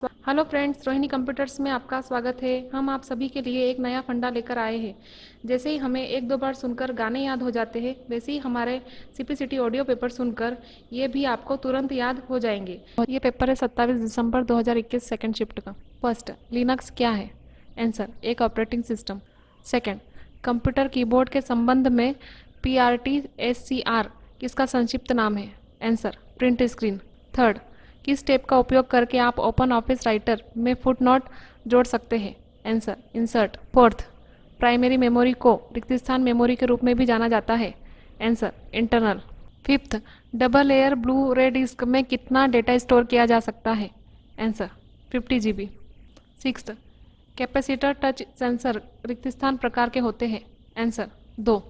Hello friends, Rohini computers में आपका स्वागत है। हम आप सभी के लिए एक नया फंडा लेकर आए हैं। जैसे ही हमें एक दो बार सुनकर गाने याद हो जाते हैं, वैसे ही हमारे सीपीसीटी ऑडियो पेपर सुनकर ये भी आपको तुरंत याद हो जाएंगे। ये पेपर है 27 दिसंबर 2021 सेकेंड शिफ्ट का। फर्स्ट, लिनक्स क्या है? आंसर, एक operating system. Second, computer keyboard के संबंध में PRTSCR किसका संक्षिप्त नाम है? Answer, print screen. थर्ड, किस स्टेप का उपयोग करके आप ओपन ऑफिस राइटर में फुटनोट जोड़ सकते हैं? Answer, insert. Fourth, primary memory को रिक्त स्थान मेमोरी के रूप में भी जाना जाता है? Answer, internal. Fifth, double layer blue रे डिस्क में कितना डेटा स्टोर किया जा सकता है? Answer, 50 GB। Sixth, capacitor touch sensor रिक्त स्थान प्रकार के होते हैं? आंसर, 2।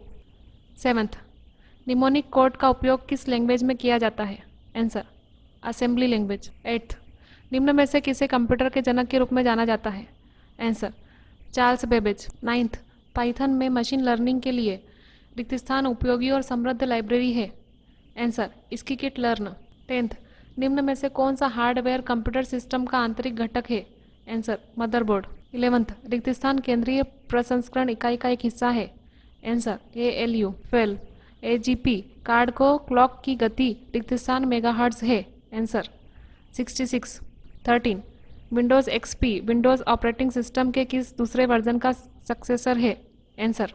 सेवन्थ, निमोनिक कोड का उपयोग किस लैंग्वेज में किया जाता है? Answer, assembly language. एट्थ, निम्न में से किसे कंप्यूटर के जनक के रूप में जाना जाता है? Answer, Charles Babbage. Ninth, Python में मशीन लर्निंग के लिए रिक्त स्थान उपयोगी और समृद्ध लाइब्रेरी है? Answer, स्कीकिट learn. टेंथ, निम्न में से कौन सा हार्डवेयर कंप्यूटर सिस्टम का आंतरिक घटक है? Answer, motherboard. इलेवंथ, रिक्त स्थान केंद्रीय प्रसंस्करण इकाई का एक हिस्सा है? Answer, ALU। 12, AGP कार्ड को क्लॉक की गति रिक्त स्थान मेगाहर्ट्ज है? Answer, 66। 13, Windows XP Windows operating system के किस दूसरे वर्जन का सक्सेसर है? Answer,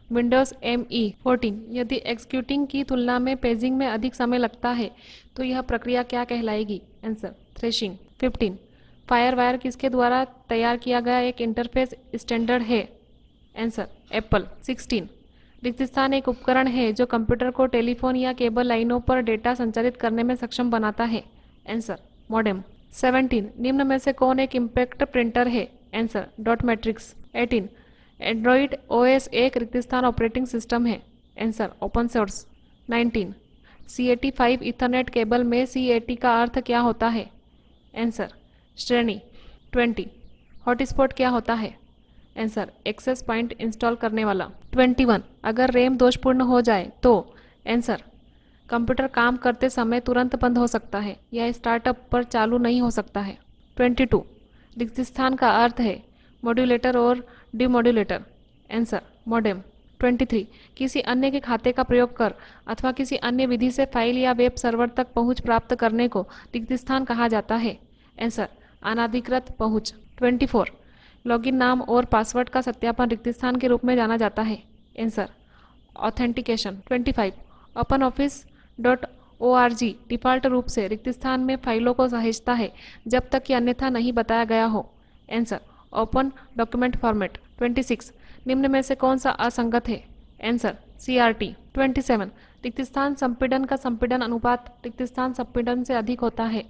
Windows ME। 14, यदि एग्जीक्यूटिंग की तुलना में पेजिंग में अधिक समय लगता है तो यह प्रक्रिया क्या कहलाएगी? Answer, threshing. 15, फायरवायर किसके द्वारा तैयार किया गया एक इंटरफेस स्टैंडर्ड है? Answer, Apple. 16, रिक्त स्थान एक उपकरण है जो कंप्यूटर को टेलीफोन या केबल लाइनों पर डेटा संचारित करने में सक्षम बनाता है? Answer, modem. 17, निम्न में से कौन एक इम्पैक्ट प्रिंटर है? Answer, dot matrix. 18, Android OS एक रिक्त स्थान ऑपरेटिंग सिस्टम है? Answer, open source. 19, CAT5 Ethernet cable में CAT का अर्थ क्या होता है? आंसर, श्रेणी। 20, हॉटस्पॉट क्या होता है? आंसर, एक्सेस पॉइंट इंस्टॉल करने वाला। 21, अगर रैम दोषपूर्ण हो जाए तो? आंसर, कंप्यूटर काम करते समय तुरंत बंद हो सकता है या स्टार्टअप पर चालू नहीं हो सकता है। 22, रिक्त स्थान का अर्थ है मॉड्यूलेटर और डिमॉड्यूलेटर? Answer, modem. 23, किसी अन्य के खाते का प्रयोग कर अथवा किसी अन्य विधि से फाइल या वेब सर्वर तक पहुंच प्राप्त करने को रिक्त स्थान कहा जाता है? आंसर, अनाधिकृत पहुंच। 24, लॉगिन नाम और पासवर्ड का सत्यापन रिक्त स्थान के रूप में जाना जाता है? Answer, authentication. 25, open office .org default रूप से रिक्त स्थान में फाइलों को सहेजता है जब तक कि अन्यथा नहीं बताया गया हो? Answer, open document format. 26, निम्न में से कौन सा असंगत है? Answer, CRT। 27, रिक्त स्थान संपीड़न का संपीड़न अनुपात रिक्त स्थान संपीड़न से अधिक होता है?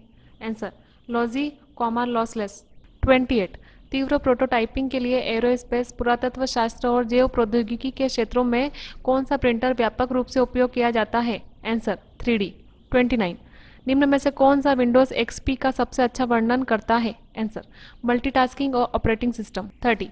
Answer, logy, lossless. 28, तीव्र प्रोटोटाइपिंग के लिए एरोस्पेस, पुरातत्व शास्त्र और जैव प्रौद्योगिकी के क्षेत्रों में कौन सा प्रिंटर व्यापक रूप से उपयोग किया जाता है? Answer, 3D। 29, निम्न में से कौन सा विंडोज XP का सबसे अच्छा वर्णन करता है? आंसर, मल्टीटास्किंग और ऑपरेटिंग सिस्टम। 30,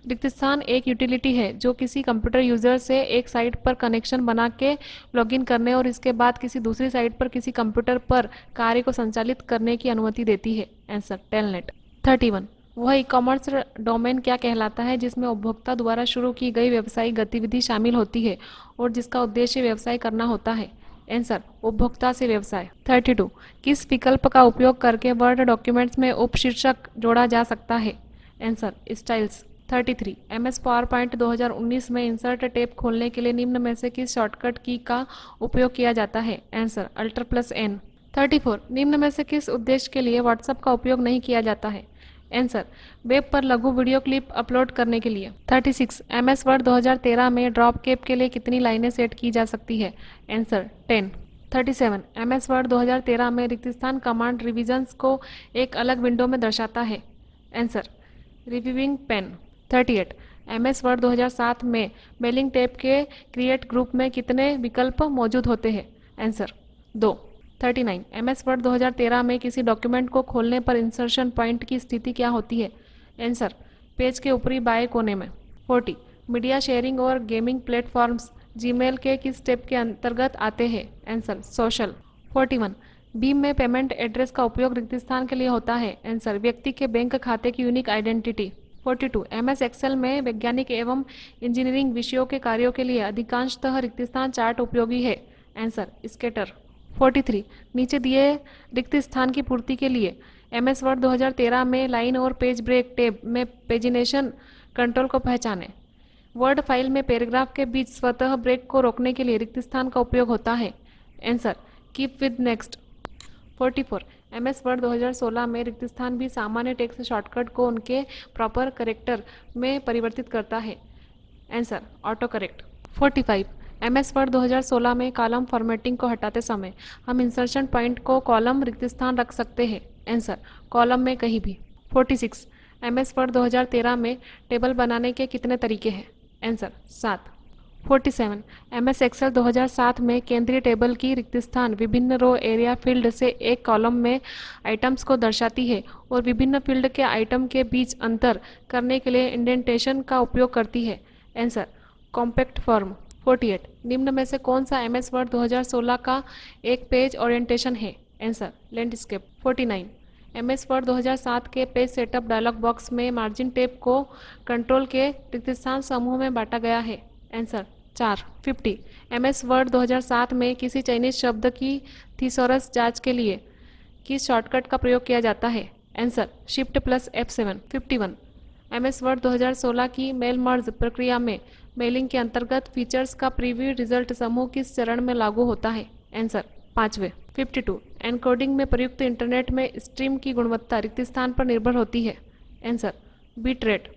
रिक्त स्थान एक यूटिलिटी है जो किसी कंप्यूटर यूजर से एक साइट पर कनेक्शन बना के लॉगिन करने और इसके बाद किसी दूसरी साइट पर किसी कंप्यूटर पर कार्य को संचालित करने की अनुमति देती है? Answer, telnet. 31, वह ई-कॉमर्स डोमेन क्या कहलाता है जिसमें उपभोक्ता द्वारा शुरू की गई व्यवसायिक गतिविधि शामिल होती है और जिसका उद्देश्य व्यवसाय करना होता है? आंसर, उपभोक्ता से व्यवसाय। 32, किस विकल्प का उपयोग करके वर्ड डॉक्यूमेंट्स में उपशीर्षक जोड़ा जा सकता है? Answer, styles. 33, MS पावरपॉइंट 2019 में इंसर्ट टैब खोलने के लिए निम्न में से किस शॉर्टकट की का उपयोग किया जाता है? Answer, Alt+N। 34, निम्न में से किस उद्देश्य के लिए व्हाट्सएप का उपयोग नहीं किया जाता है? आंसर, वेब पर लघु वीडियो क्लिप अपलोड करने के लिए। 36, MS वर्ड 2013 में ड्रॉप कैप के लिए कितनी लाइनें सेट की जा सकती है? आंसर, 10। 37, MS वर्ड 2013 में रिक्त स्थान कमांड रिविजन्स को एक अलग विंडो में दर्शाता है? Answer, reviewing pen. 38, MS word 2007 में मेलिंग टैब के क्रिएट ग्रुप में कितने विकल्प मौजूद होते हैं? आंसर, 2। 39, MS वर्ड 2013 में किसी डॉक्यूमेंट को खोलने पर इंसर्शन पॉइंट की स्थिति क्या होती है? आंसर, पेज के ऊपरी बाएं कोने में। 40, मीडिया शेयरिंग और गेमिंग प्लेटफॉर्म्स जीमेल के किस स्टेप के अंतर्गत आते हैं? Answer, social. 41, भीम में पेमेंट एड्रेस का उपयोग रिक्त स्थान के लिए होता है। आंसर, व्यक्ति के बैंक खाते की यूनिक आइडेंटिटी। 42, एमएस एक्सेल में वैज्ञानिक एवं इंजीनियरिंग विषयों के कार्यों के लिए अधिकांशतः रिक्त स्थान चार्ट उपयोगी है। Answer, skater. 43, नीचे दिए रिक्त स्थान की पूर्ति के लिए एमएस वर्ड 2013 में लाइन और पेज ब्रेक टैब में पेजिनेशन कंट्रोल को पहचाने। वर्ड फाइल में पैराग्राफ के बीच स्वतः ब्रेक को रोकने के लिए रिक्त स्थान का उपयोग होता है। Answer, keep with next. 44, MS word 2016 में रिक्त स्थान भी सामान्य टेक्स्ट शॉर्टकट को उनके प्रॉपर करेक्टर में परिवर्तित करता है। Answer, auto correct. 45, MS word 2016 में कॉलम फॉर्मेटिंग को हटाते समय हम इंसर्शन पॉइंट को कॉलम रिक्त स्थान रख सकते हैं। आंसर, कॉलम में कहीं भी। 46, एमएस वर्ड 2013 में टेबल बनाने के कितने तरीके हैं। आंसर, 7। 47, एमएस एक्सेल 2007 में केंद्रीय टेबल की रिक्त स्थान विभिन्न रो एरिया फील्ड से एक कॉलम में आइटम्स को दर्शाती है और विभिन्न फील्ड के आइटम के बीच अंतर करने के लिए इंडेंटेशन का उपयोग करती है। Answer, compact form. 48, निम्न में से कौन सा एमएस वर्ड 2016 का एक पेज ओरिएंटेशन है। Answer, landscape. 49, एमएस वर्ड 2007 के पेज सेटअप डायलॉग बॉक्स में मार्जिन टेप को कंट्रोल के रिक्त स्थान समूह में बांटा गया है। आंसर, 4। 50, एमएस वर्ड 2007 में किसी चयनित शब्द की थिसॉरस जांच के लिए किस शॉर्टकट का प्रयोग किया जाता है। Answer, shift plus F7। 51, MS word 2016 की मेल मर्ज प्रक्रिया में मेलिंग के अंतर्गत फीचर्स का प्रीव्यू रिजल्ट समूह किस चरण में लागू होता है। आंसर, 5वें। 52, एनकोडिंग में प्रयुक्त इंटरनेट में स्ट्रीम की गुणवत्ता रिक्त स्थान पर निर्भर होती है। Answer, bit rate.